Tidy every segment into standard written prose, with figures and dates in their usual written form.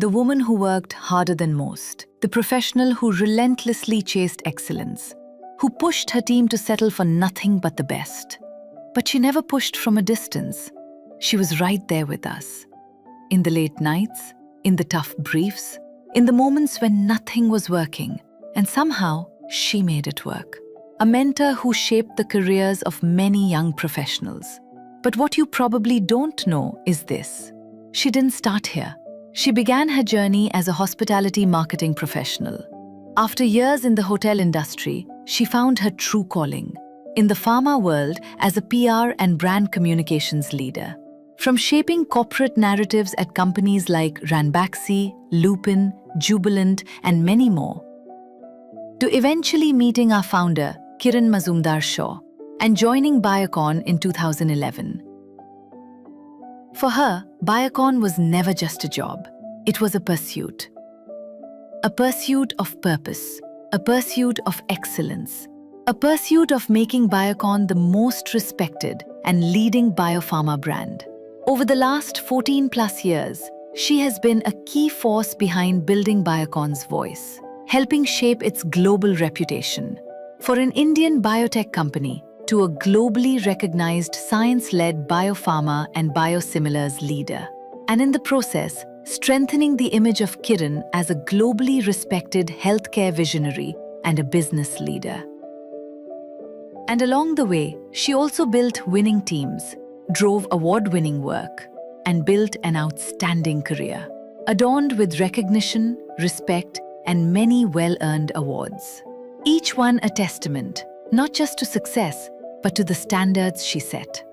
the woman who worked harder than most, the professional who relentlessly chased excellence, who pushed her team to settle for nothing but the best. But she never pushed from a distance. She was right there with us. In the late nights, in the tough briefs, in the moments when nothing was working, and somehow she made it work. A mentor who shaped the careers of many young professionals. But what you probably don't know is this. She didn't start here. She began her journey as a hospitality marketing professional. After years in the hotel industry, she found her true calling in the pharma world as a PR and brand communications leader. From shaping corporate narratives at companies like Ranbaxy, Lupin, Jubilant, and many more, to eventually meeting our founder, Kiran Mazumdar Shaw, and joining Biocon in 2011. For her, Biocon was never just a job. It was a pursuit. A pursuit of purpose, a pursuit of excellence, a pursuit of making Biocon the most respected and leading biopharma brand. Over the last 14 plus years, she has been a key force behind building Biocon's voice, helping shape its global reputation. For an Indian biotech company to a globally recognized science-led biopharma and biosimilars leader, and in the process, strengthening the image of Kiran as a globally respected healthcare visionary and a business leader. And along the way, she also built winning teams, drove award-winning work, and built an outstanding career, adorned with recognition, respect, and many well-earned awards. Each one a testament, not just to success, but to the standards she set.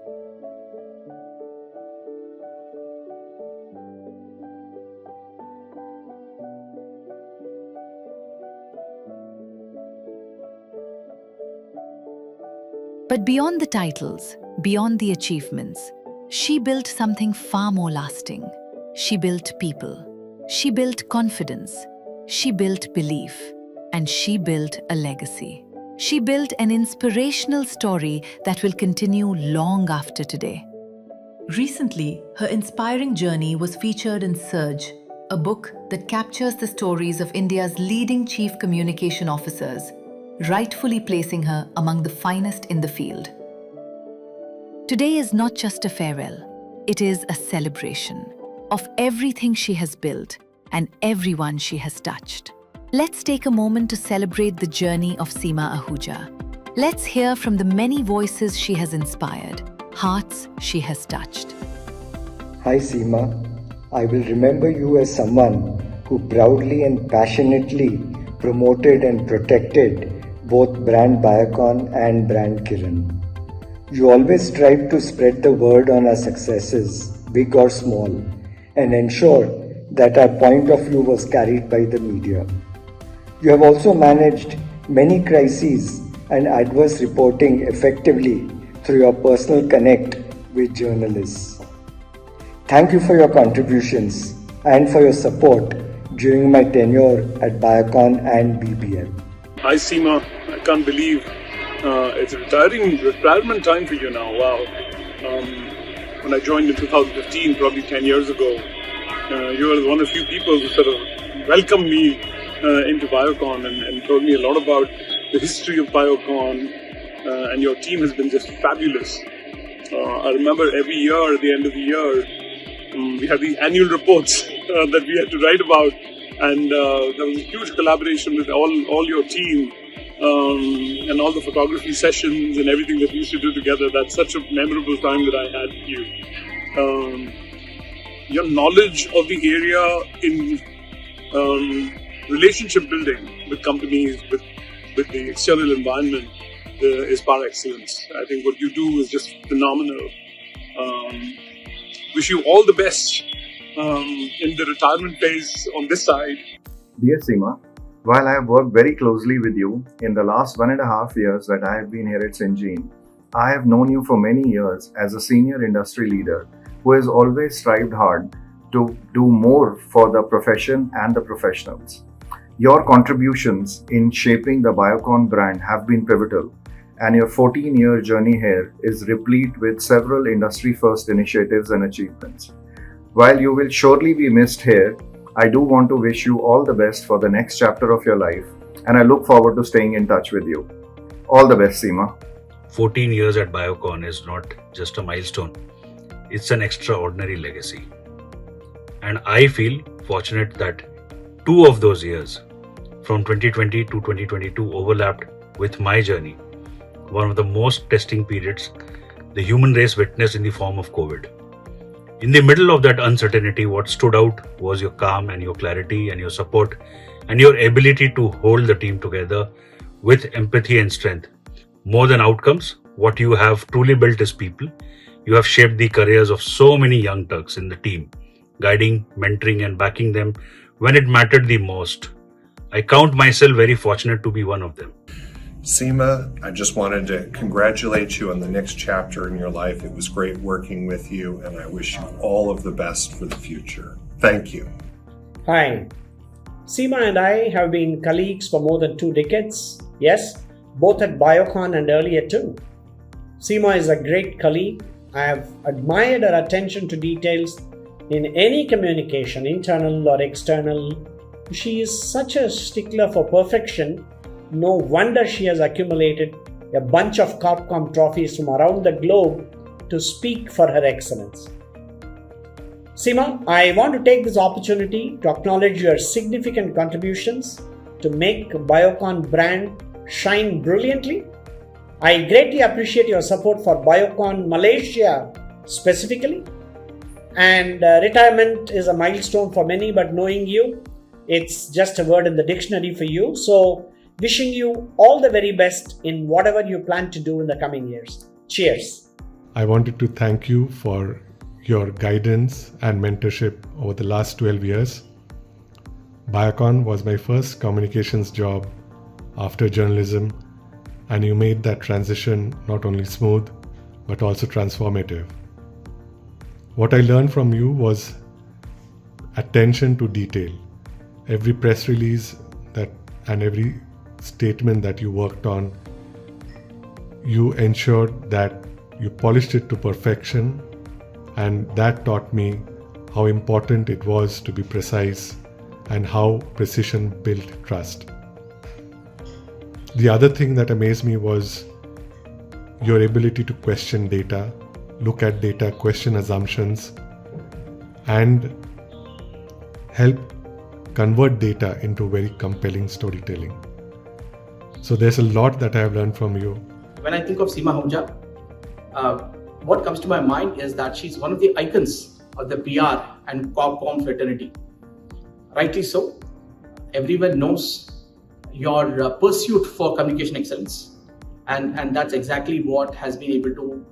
But beyond the titles, beyond the achievements, she built something far more lasting. She built people. She built confidence. She built belief. And she built a legacy. She built an inspirational story that will continue long after today. Recently, her inspiring journey was featured in Surge, a book that captures the stories of India's leading chief communication officers, rightfully placing her among the finest in the field. Today is not just a farewell, it is a celebration of everything she has built and everyone she has touched. Let's take a moment to celebrate the journey of Seema Ahuja. Let's hear from the many voices she has inspired, hearts she has touched. Hi Seema, I will remember you as someone who proudly and passionately promoted and protected both Brand Biocon and Brand Kiran. You always strive to spread the word on our successes, big or small, and ensure that our point of view was carried by the media. You have also managed many crises and adverse reporting effectively through your personal connect with journalists. Thank you for your contributions and for your support during my tenure at Biocon and BBL. Hi Seema, I can't believe it's retirement time for you now. Wow. When I joined in 2015, probably 10 years ago, you were one of the few people who sort of welcomed me into Biocon and told me a lot about the history of Biocon, and your team has been just fabulous. I remember every year, at the end of the year, we had the annual reports that we had to write about, and there was a huge collaboration with all your team, and all the photography sessions and everything that we used to do together. That's such a memorable time that I had with you. Your knowledge of the area in relationship building with companies, with the external environment is par excellence. I think what you do is just phenomenal. Wish you all the best in the retirement phase on this side. Dear Seema, while I have worked very closely with you in the last 1.5 years that I have been here at Syngene, I have known you for many years as a senior industry leader who has always strived hard to do more for the profession and the professionals. Your contributions in shaping the Biocon brand have been pivotal, and your 14-year journey here is replete with several industry-first initiatives and achievements. While you will surely be missed here, I do want to wish you all the best for the next chapter of your life, and I look forward to staying in touch with you. All the best, Seema. 14 years at Biocon is not just a milestone, it's an extraordinary legacy. And I feel fortunate that 2 of those years, from 2020 to 2022, overlapped with my journey, one of the most testing periods the human race witnessed in the form of COVID. In the middle of that uncertainty, what stood out was your calm and your clarity and your support and your ability to hold the team together with empathy and strength. More than outcomes, what you have truly built is people. You have shaped the careers of so many young Turks in the team, guiding, mentoring, and backing them when it mattered the most. I count myself very fortunate to be one of them. Seema, I just wanted to congratulate you on the next chapter in your life. It was great working with you, and I wish you all of the best for the future. Thank you. Hi. Seema and I have been colleagues for more than 2 decades. Yes, both at Biocon and earlier too. Seema is a great colleague. I have admired her attention to details in any communication, internal or external. She is such a stickler for perfection. No wonder she has accumulated a bunch of Corpcom trophies from around the globe to speak for her excellence. Seema, I want to take this opportunity to acknowledge your significant contributions to make Biocon brand shine brilliantly. I greatly appreciate your support for Biocon Malaysia specifically. And retirement is a milestone for many, but knowing you, it's just a word in the dictionary for you. So, wishing you all the very best in whatever you plan to do in the coming years. Cheers. I wanted to thank you for your guidance and mentorship over the last 12 years. Biocon was my first communications job after journalism, and you made that transition not only smooth, but also transformative. What I learned from you was attention to detail. Every press release and every statement that you worked on, you ensured that you polished it to perfection, and that taught me how important it was to be precise and how precision built trust. The other thing that amazed me was your ability to question data, look at data, question assumptions, and help convert data into very compelling storytelling. So there's a lot that I have learned from you. When I think of Seema Ahuja, what comes to my mind is that she's one of the icons of the PR and Corpcom fraternity. Rightly so. Everyone knows your pursuit for communication excellence, and that's exactly what has been able to,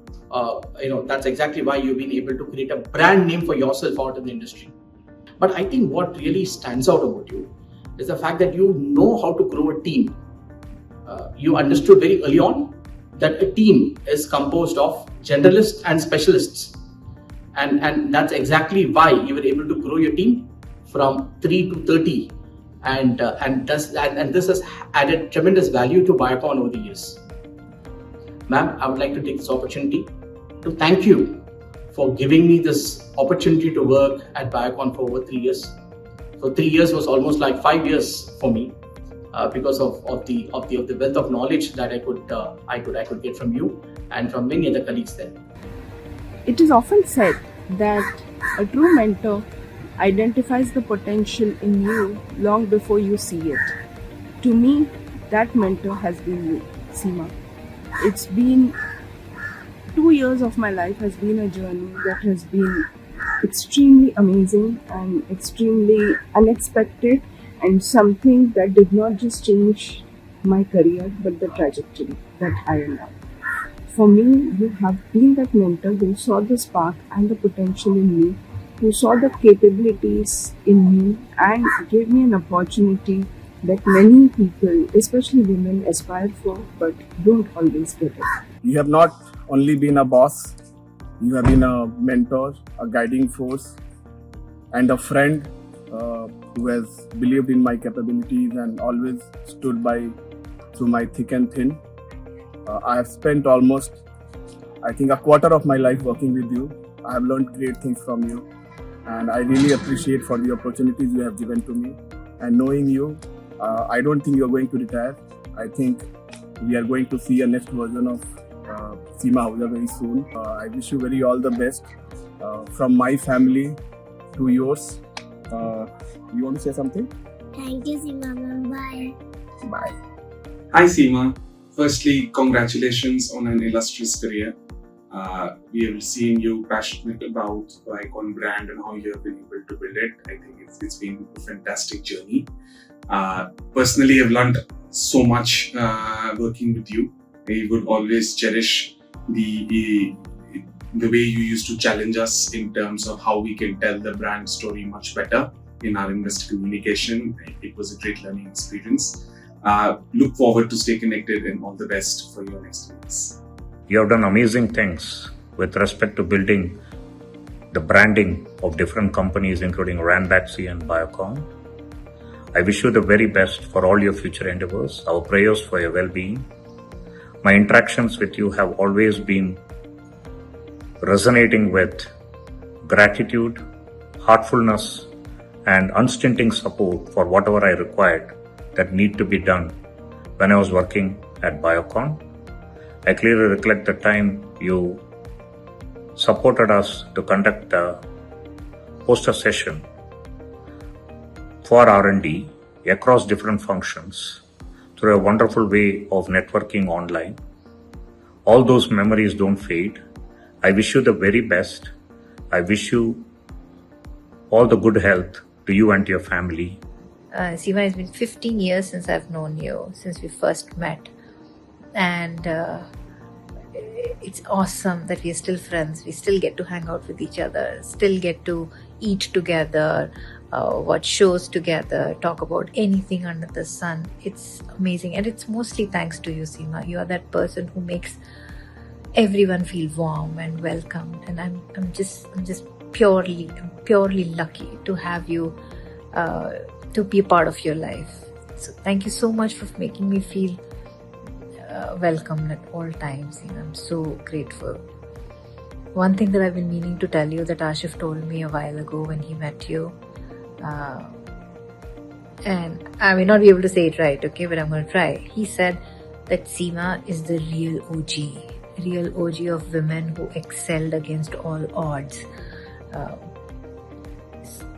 that's exactly why you've been able to create a brand name for yourself out in the industry. But I think what really stands out about you is the fact that you know how to grow a team. You understood very early on that a team is composed of generalists and specialists, and that's exactly why you were able to grow your team from 3 to 30, and this has added tremendous value to Biocon over the years. Ma'am, I would like to take this opportunity to thank you for giving me this opportunity to work at Biocon for over 3 years. So 3 years was almost like 5 years for me. Because of the wealth of knowledge that I could get from you and from many other colleagues there. It is often said that a true mentor identifies the potential in you long before you see it. To me, that mentor has been you, Seema. It's been 2 years of my life has been a journey that has been extremely amazing and extremely unexpected, and something that did not just change my career but the trajectory that I am on. For me, you have been that mentor who saw the spark and the potential in me, who saw the capabilities in me and gave me an opportunity that many people, especially women, aspire for but don't always get it. You have not only been a boss, you have been a mentor, a guiding force, and a friend who has believed in my capabilities and always stood by through my thick and thin. I have spent almost, I think, a quarter of my life working with you. I have learned great things from you. and I really appreciate for the opportunities you have given to me. And knowing you, I don't think you're going to retire. I think we are going to see a next version of Seema Ahuja very soon. I wish you very all the best from my family to yours. You want to say something? Thank you, Seema ma'am. Bye. Bye. Hi, Seema. Firstly, congratulations on an illustrious career. We have seen you passionate about Biocon brand and how you have been able to build it. I think it's been a fantastic journey. Personally, I've learned so much working with you. I would always cherish the way you used to challenge us in terms of how we can tell the brand story much better in our investor communication. It was a great learning experience. Look forward to stay connected, and all the best for your next weeks. You have done amazing things with respect to building the branding of different companies, including Ranbaxy and Biocon. I wish you the very best for all your future endeavors. Our prayers for your well-being. My interactions with you have always been resonating with gratitude, heartfulness, and unstinting support for whatever I required that need to be done when I was working at Biocon. I clearly recollect the time you supported us to conduct a poster session for R&D across different functions through a wonderful way of networking online. All those memories don't fade. I wish you the very best. I wish you all the good health to you and to your family. Seema, it's been 15 years since I've known you, since we first met. And it's awesome that we're still friends. We still get to hang out with each other, still get to eat together, watch shows together, talk about anything under the sun. It's amazing. And it's mostly thanks to you, Seema. You are that person who makes everyone feel warm and welcomed. And I'm just purely lucky to have you, to be a part of your life. So thank you so much for making me feel welcome at all times. I'm so grateful. One thing that I've been meaning to tell you that Ashif told me a while ago when he met you, and I may not be able to say it right, okay, but I'm going to try. He said that Seema is the real OG of women who excelled against all odds.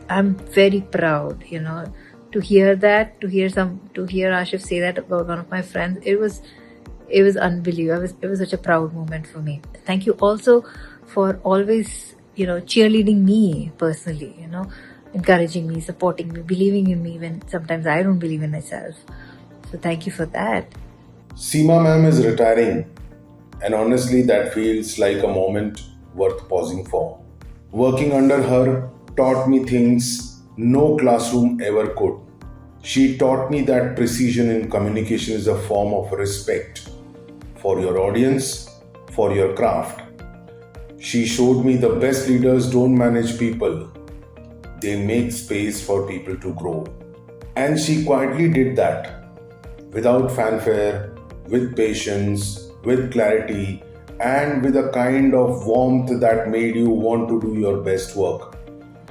I'm very proud, to hear that, to hear Ashif say that about one of my friends. It was unbelievable. It was such a proud moment for me. Thank you also for always, cheerleading me personally, encouraging me, supporting me, believing in me when sometimes I don't believe in myself. So thank you for that. Seema ma'am is retiring, and honestly that feels like a moment worth pausing for. Working under her taught me things no classroom ever could. She taught me that precision in communication is a form of respect for your audience, for your craft. She showed me the best leaders don't manage people, they make space for people to grow. And she quietly did that, without fanfare, with patience, with clarity, and with a kind of warmth that made you want to do your best work.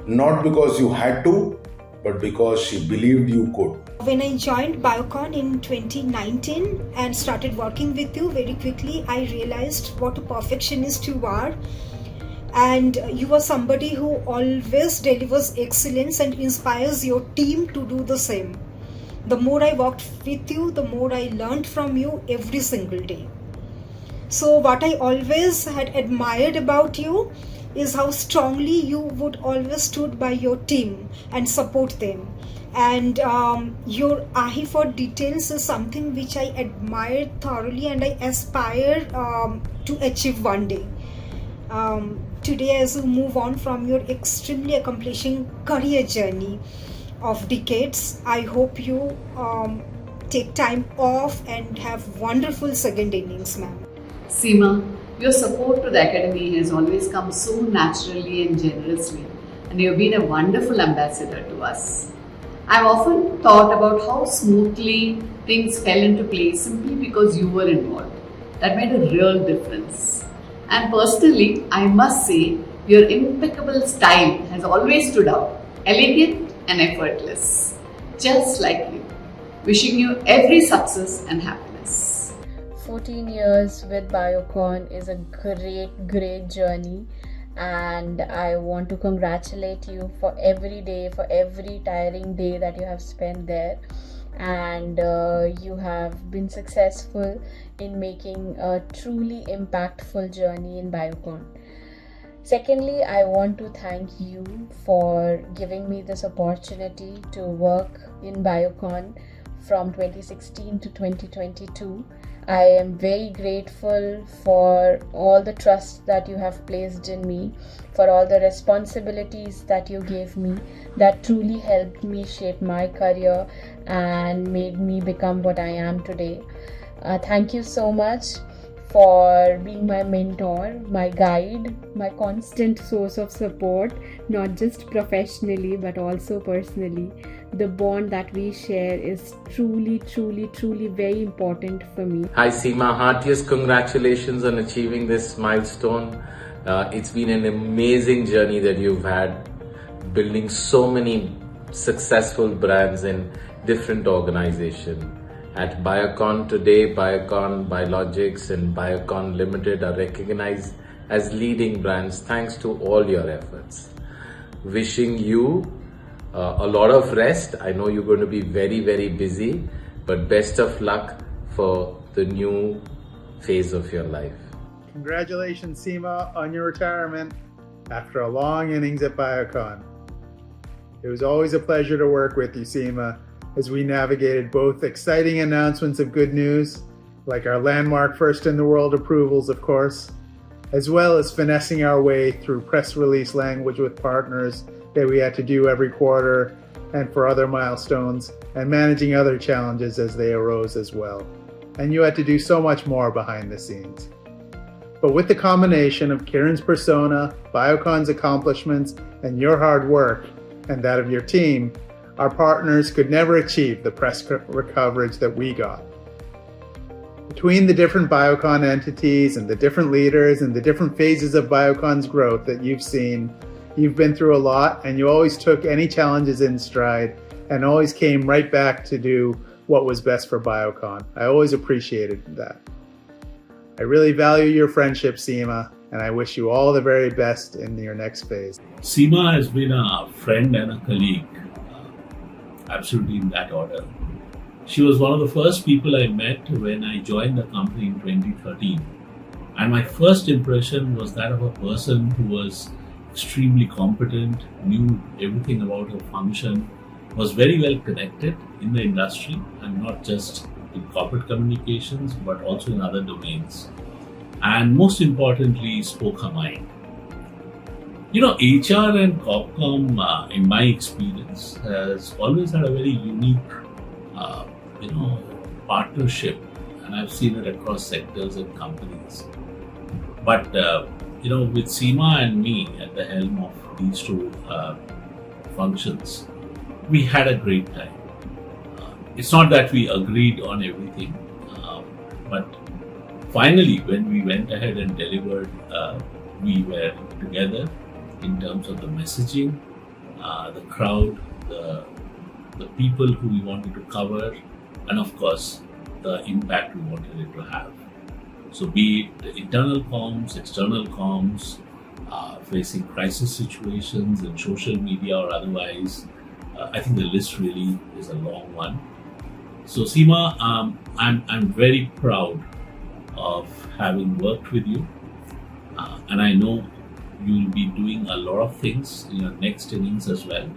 Not because you had to, but because she believed you could. When I joined Biocon in 2019 and started working with you very quickly, I realized what a perfectionist you are. And you are somebody who always delivers excellence and inspires your team to do the same. The more I worked with you, the more I learned from you every single day. So what I always had admired about you is how strongly you would always stood by your team and support them. And your eye for details is something which I admire thoroughly and I aspire to achieve one day. Today, as you move on from your extremely accomplishing career journey of decades, I hope you take time off and have wonderful second innings, ma'am. Seema, your support to the Academy has always come so naturally and generously, and you have been a wonderful ambassador to us. I've often thought about how smoothly things fell into place simply because you were involved. That made a real difference. And personally, I must say Your impeccable style has always stood out, elegant and effortless, just like you. Wishing you every success and happiness. 14 years with Biocon is a great journey, and I want to congratulate you for every day, for every tiring day that you have spent there, and you have been successful in making a truly impactful journey in Biocon. Secondly, I want to thank you for giving me this opportunity to work in Biocon from 2016 to 2022. I am very grateful for all the trust that you have placed in me, for all the responsibilities that you gave me that truly helped me shape my career and made me become what I am today. Thank you so much for being my mentor, my guide, my constant source of support, not just professionally but also personally. The bond that we share is truly very important for me. Hi Seema, heartiest congratulations on achieving this milestone. It's been an amazing journey that you've had, building so many successful brands in different organizations. At Biocon today, Biocon Biologics and Biocon Limited are recognized as leading brands thanks to all your efforts. Wishing you a lot of rest. I know you're going to be very busy, but best of luck for the new phase of your life. Congratulations, Seema, on your retirement after a long innings at Biocon. It was always a pleasure to work with you, Seema, as we navigated both exciting announcements of good news, like our landmark first-in-the-world approvals, of course, as well as finessing our way through press release language with partners that we had to do every quarter and for other milestones, and managing other challenges as they arose as well. And you had to do so much more behind the scenes. But with the combination of Kiran's persona, Biocon's accomplishments, and your hard work, and that of your team, our partners could never achieve the press coverage that we got. Between the different Biocon entities and the different leaders and the different phases of Biocon's growth that you've seen, you've been through a lot, and you always took any challenges in stride and always came right back to do what was best for Biocon. I always appreciated that. I really value your friendship, Seema, and I wish you all the very best in your next phase. Seema has been a friend and a colleague, absolutely in that order. She was one of the first people I met when I joined the company in 2013. And my first impression was that of a person who was extremely competent, knew everything about her function, was very well connected in the industry, and not just in corporate communications, but also in other domains. And most importantly, spoke her mind. HR and Corpcom, in my experience, has always had a very unique, partnership, and I've seen it across sectors and companies. But, with Seema and me at the helm of these two functions, we had a great time. It's not that we agreed on everything, but finally, when we went ahead and delivered, we were together in terms of the messaging, the crowd, the people who we wanted to cover, and of course, the impact we wanted it to have. So be it the internal comms, external comms, facing crisis situations in social media or otherwise, I think the list really is a long one. So Seema, I'm very proud of having worked with you, and I know you'll be doing a lot of things in your next innings as well,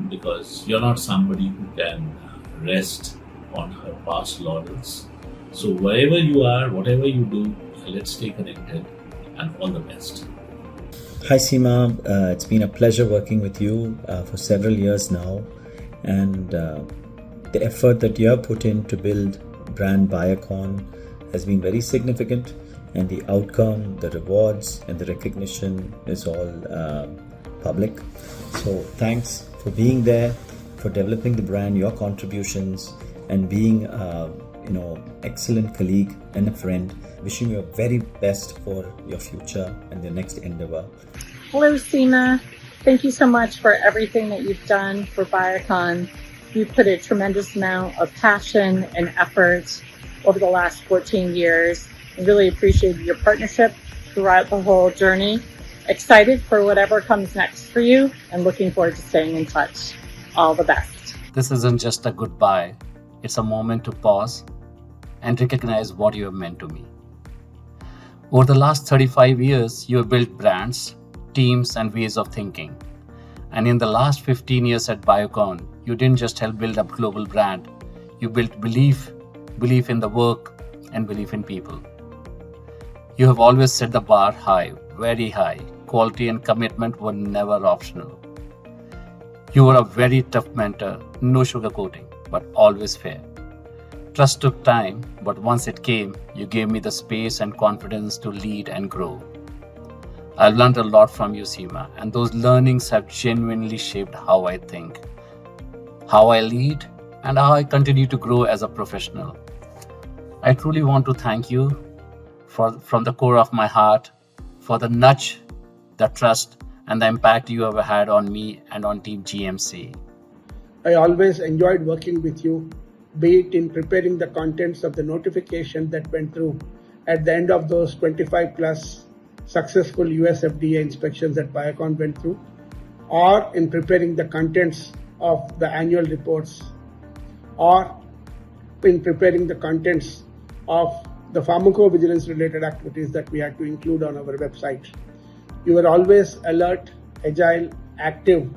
because you're not somebody who can rest on her past laurels. So wherever you are, whatever you do, let's stay connected, and all the best. Hi Seema, it's been a pleasure working with you for several years now, and the effort that you have put in to build Brand Biocon has been very significant, and the outcome, the rewards and the recognition is all public. So thanks for being there, for developing the brand, your contributions, and being excellent colleague and a friend. Wishing you the very best for your future and your next endeavor. Hello, Seema. Thank you so much for everything that you've done for Biocon. You put a tremendous amount of passion and effort over the last 14 years. I really appreciate your partnership throughout the whole journey. Excited for whatever comes next for you and looking forward to staying in touch. All the best. This isn't just a goodbye. It's a moment to pause and recognize what you have meant to me. Over the last 35 years, you have built brands, teams, and ways of thinking. And in the last 15 years at Biocon, you didn't just help build a global brand. You built belief in the work, and belief in people. You have always set the bar high, very high. Quality and commitment were never optional. You were a very tough mentor, no sugarcoating, but always fair. Trust took time, but once it came, you gave me the space and confidence to lead and grow. I've learned a lot from you, Seema, and those learnings have genuinely shaped how I think, how I lead, and how I continue to grow as a professional. I truly want to thank you from the core of my heart for the nudge, the trust, and the impact you have had on me and on Team GMC. I always enjoyed working with you, be it in preparing the contents of the notification that went through at the end of those 25 plus successful US FDA inspections that Biocon went through, or in preparing the contents of the annual reports, or in preparing the contents of the pharmacovigilance related activities that we had to include on our website. You were always alert, agile, active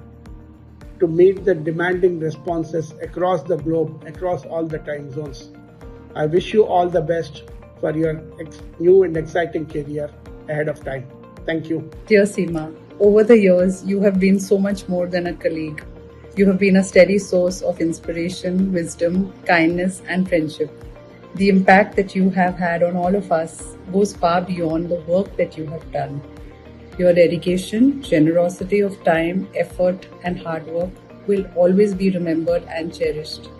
to meet the demanding responses across the globe, across all the time zones. I wish you all the best for your new and exciting career ahead of time. Thank you. Dear Seema, over the years, you have been so much more than a colleague. You have been a steady source of inspiration, wisdom, kindness, and friendship. The impact that you have had on all of us goes far beyond the work that you have done. Your dedication, generosity of time, effort, and hard work will always be remembered and cherished.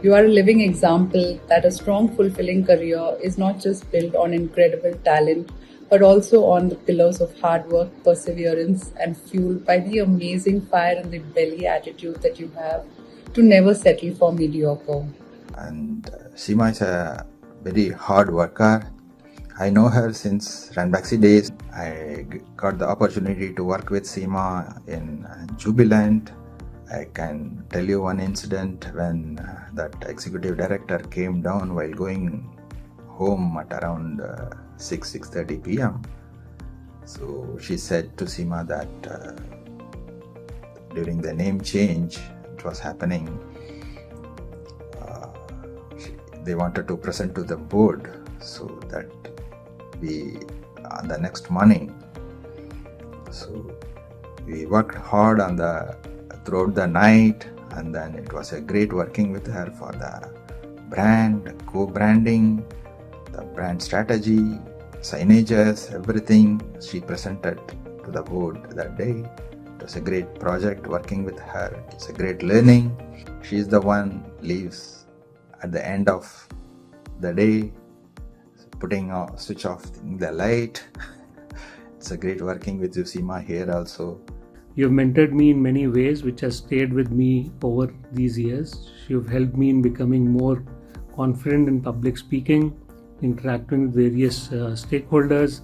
You are a living example that a strong, fulfilling career is not just built on incredible talent, but also on the pillars of hard work, perseverance, and fueled by the amazing fire in the belly attitude that you have to never settle for mediocre. And Seema is a very hard worker. I know her since Ranbaxy days. I got the opportunity to work with Seema in Jubilant. I can tell you one incident when that executive director came down while going home at around 6:30 p.m. So she said to Seema that during the name change, it was happening. They wanted to present to the board so that we on the next morning. So we worked hard on throughout the night, and then it was a great working with her for the brand, co-branding, the brand strategy, signages, everything she presented to the board that day. It was a great project working with her. It's a great learning. She's the one leaves at the end of the day, switch off the light. It's a great working with you, Seema, here also. You've mentored me in many ways, which has stayed with me over these years. You've helped me in becoming more confident in public speaking, interacting with various stakeholders,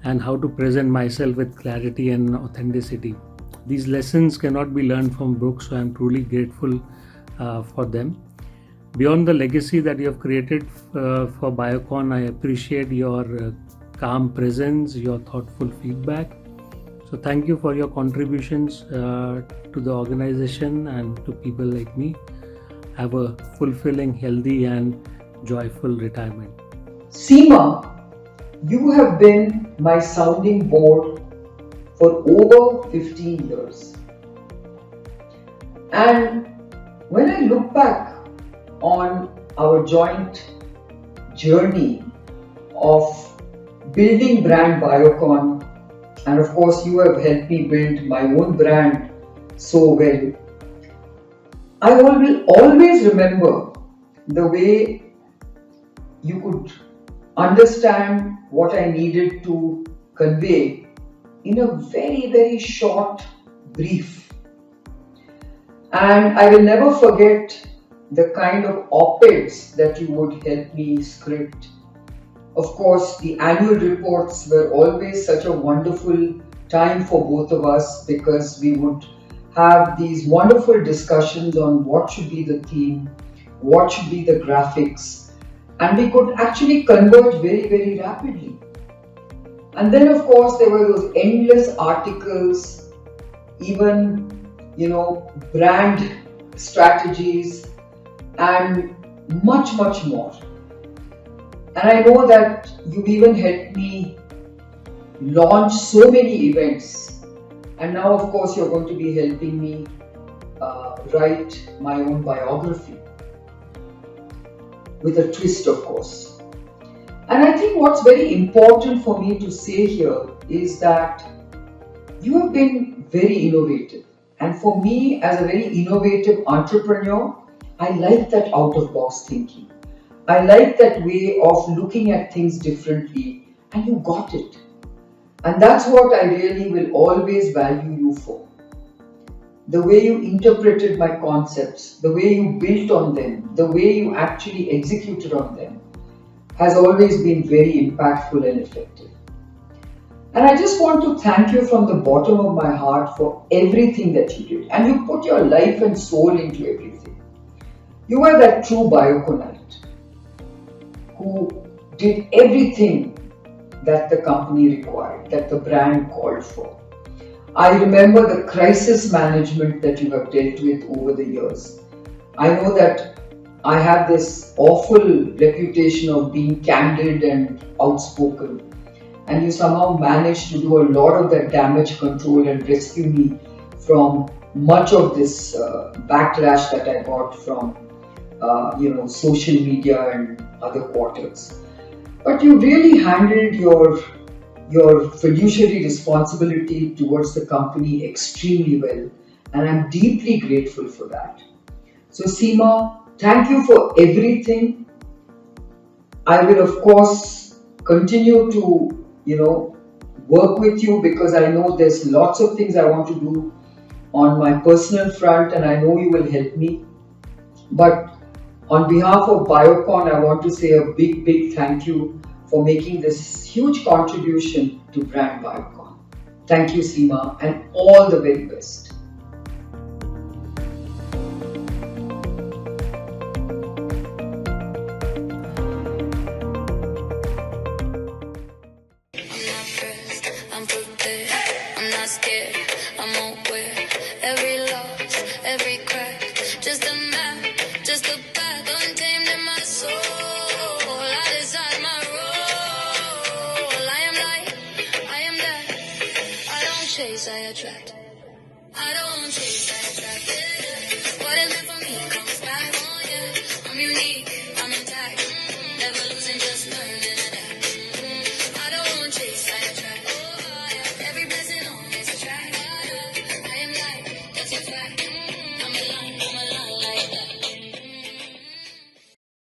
and how to present myself with clarity and authenticity. These lessons cannot be learned from books, so I'm truly grateful for them. Beyond the legacy that you have created for Biocon, I appreciate your calm presence, your thoughtful feedback. So thank you for your contributions to the organization and to people like me. Have a fulfilling, healthy, and joyful retirement. Seema, you have been my sounding board for over 15 years. And when I look back on our joint journey of building Brand Biocon, and of course you have helped me build my own brand so well, I will always remember the way you could understand what I needed to convey in a very, very short brief. And I will never forget the kind of op-eds that you would help me script. Of course, the annual reports were always such a wonderful time for both of us because we would have these wonderful discussions on what should be the theme, what should be the graphics, and we could actually converge very, very rapidly. And then, of course, there were those endless articles, even, brand strategies, and much, much more. And I know that you've even helped me launch so many events. And now, of course, you're going to be helping me write my own biography. With a twist, of course. And I think what's very important for me to say here is that you have been very innovative. And for me, as a very innovative entrepreneur, I like that out-of-box thinking. I like that way of looking at things differently, and you got it. And that's what I really will always value you for. The way you interpreted my concepts, the way you built on them, the way you actually executed on them has always been very impactful and effective. And I just want to thank you from the bottom of my heart for everything that you did. And you put your life and soul into everything. You were that true Bioconite who did everything that the company required, that the brand called for. I remember the crisis management that you have dealt with over the years. I know that I have this awful reputation of being candid and outspoken, and you somehow managed to do a lot of that damage control and rescue me from much of this backlash that I got from social media and other quarters. But you really handled your fiduciary responsibility towards the company extremely well, and I'm deeply grateful for that. So Seema, thank you for everything. I will of course continue to work with you because I know there's lots of things I want to do on my personal front, and I know you will help me. But on behalf of Biocon, I want to say a big, big thank you for making this huge contribution to Brand Biocon. Thank you, Seema, and all the very best. I attract. I don't chase, I attract.